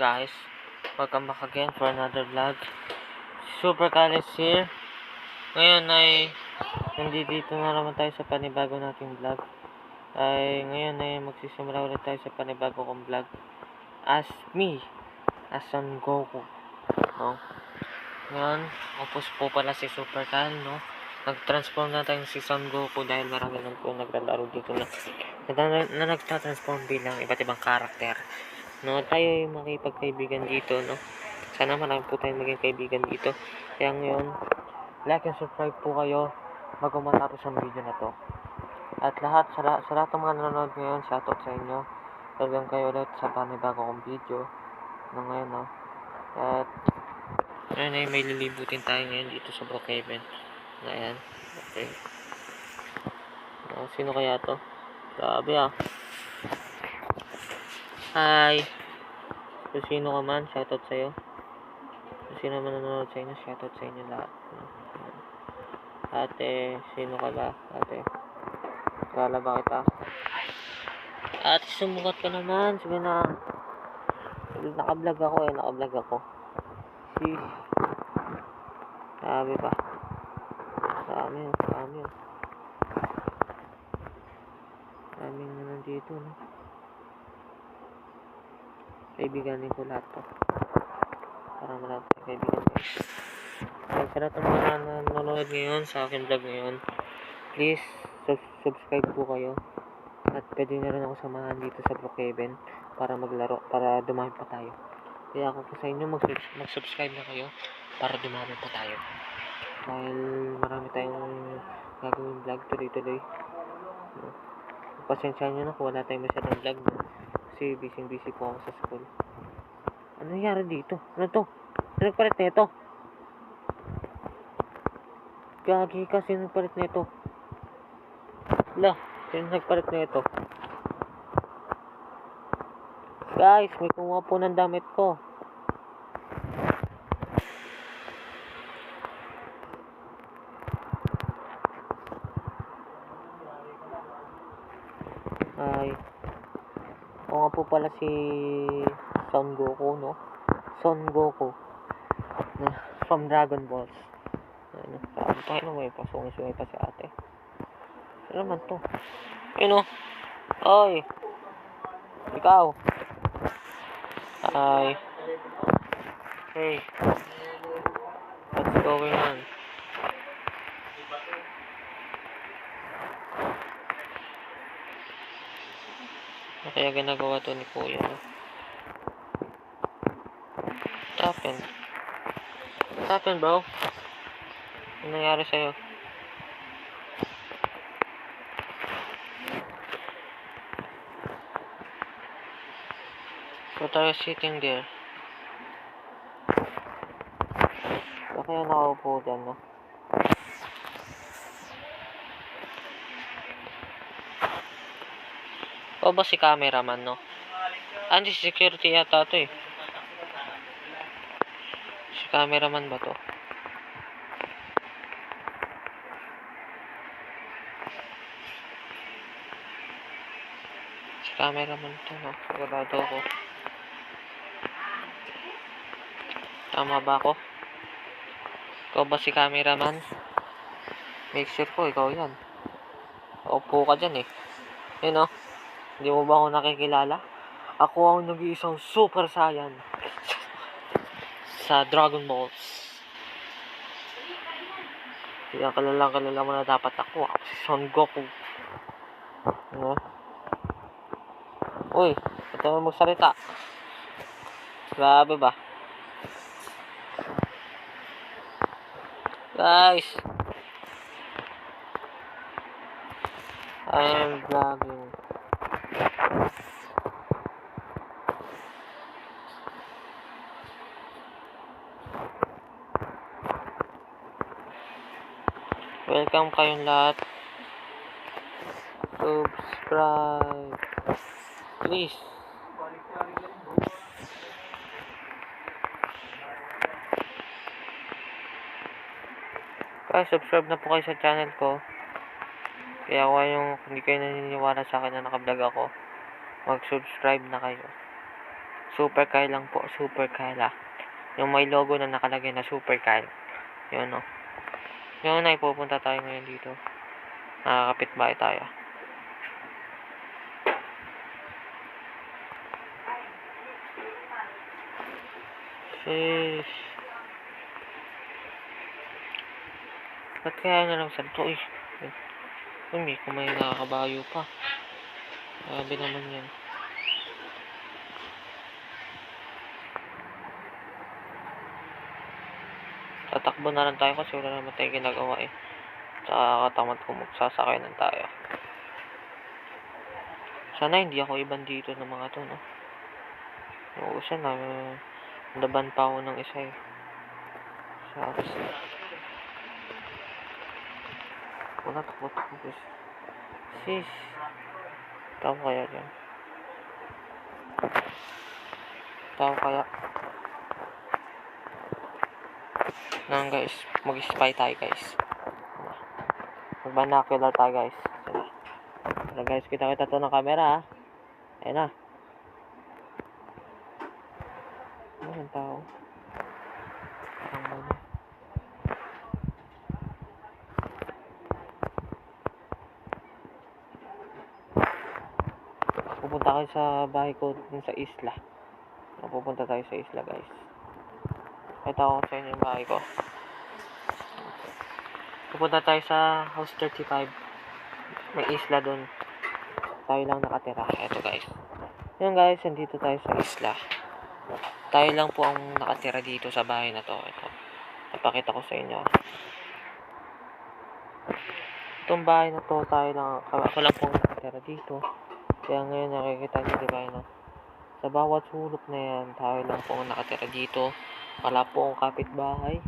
guys? Welcome back again for another vlog. Super Kalis here. Ngayon ay nandito na naman tayo sa panibago nating vlog. Ngayon ay magsisimula ulit tayo sa panibago kong vlog. As me, as Son Goku. No? Ngayon, opos po pala si Super Kal, no? Nag-transform na tayong si Son Goku dahil marami lang po naglalaro dito na nagtatransform bilang iba't ibang karakter. No, tayo ay makipagkaibigan dito, no? Sana marami po tayong maging kaibigan dito. Kaya ngayon, like and subscribe po kayo bago matapos ang video na to. At sa lahat ng mga nanonood ngayon, shoutout sa inyo. Welcome kayo ulit sa panibago kong video. No, ngayon, no? At ngayon ay may lilibutin tayo ngayon dito sa Brookhaven. Ayan. Okay. Sino kaya to? Grabe ah. Hi! Kung sino ka man, shoutout sa'yo. Kung sino man nanonood sa inyo, shoutout sa inyo lahat. Ate, sino ka ba? Ate, kilala ba kita? Ate, sumukat ka naman. Sige na. Naka-vlog ako. Sheesh. Sabi ba? Dami. Daming na nandito, no? Kaibiganin ko lahat to. Para marami kaibigan ko. Sa lahat ng mga nanonood ngayon sa akin vlog ngayon, please subscribe po kayo. At pwede na rin ako samahan dito sa Brookhaven para maglaro, para dumami pa tayo. Kaya ako po sa inyo, mag-subscribe na kayo para dumami pa tayo. Dahil marami tayong gagawin vlog tuloy-tuloy. Pasensya nyo na kung wala tayong masyadong vlog, no? Kasi busy po ako sa school. Ano nangyari dito? Ano to? Sino nagpalit na ito? Gagi ka, sino nagpalit na ito? Wala, sino nagpalit na ito? Guys, may kumuha po ng damit ko. Ay, o nga po pala si Son Goku, no? Son Goku from Dragon Balls. Ano, sabi tayo na may pasungay-sungay pa si ate. Ano naman to? Ayun o. Oy! Ikaw! Hi! Hey! What's going on? Ano kaya ginagawa to ni Kuya, no? What happened, bro? Ano nangyari sa'yo? What are you sitting there? Bakit kaya nakaupo dyan, no? O ba si cameraman, no? Hindi, security yata to eh. Si cameraman ba to? Si cameraman to, no? Sigurado ako. Tama ba ako? Ikaw ba si cameraman? Make sure ko, ikaw yan. Upo ka dyan eh. Yun, no? Hindi mo ba ako nakikilala? Ako ang nag-iisang Super Saiyan sa Dragon Balls. Kaya kalala mo na dapat ako si Son Goku. Ano? Uy, ito mo magsalita. Grabe ba? Guys, I am vlogging. Welcome kayong lahat. Subscribe. Please. Guys, subscribe na po kayo sa channel ko. Kaya kung hindi kayo naniniwala sa akin na nakablog ako, mag-subscribe na kayo. Super Kyle lang po. Super Kyle. Yung may logo na nakalagay na Super Kyle. Yun, no. Yun, ay pupunta tayo ngayon dito. Nakakapit-bahay tayo. Sheesh. Ba't kaya na lang sa ito? May kumay nakakabayo pa. Grabe naman yan. Tatakbo na lang tayo kasi wala naman tayong ginagawa eh. Tsaka katamad ko magsasakay na tayo. Sana hindi ako iban dito ng mga to, no? Oo, siya na. Laban pa ako ng isa eh. Sabi siya. Wala takot. Sis. Tao kaya dyan. Tao kaya. Nang guys, mag-spy tayo guys. Mag-binocular tayo guys. Tara guys, kita to ng camera ha. Ayan na. Ano yung tao? Parang ano. Pupunta kayo sa bahay ko dun sa isla. Pupunta tayo sa isla guys. Ito ako sa inyo yung bahay ko. Pupunta tayo sa house 35. May isla dun. Tayo lang nakatira. Ito guys. Yun guys, nandito tayo sa isla. Tayo lang po ang nakatira dito sa bahay na to. Ito. Napakita ko sa inyo. Itong bahay na to, ako lang po ang nakatira dito. Kaya ngayon nakikita nyo diba no? Sa bawat sulok na yan, tayo lang po ang nakatira dito. Wala po ang kapitbahay.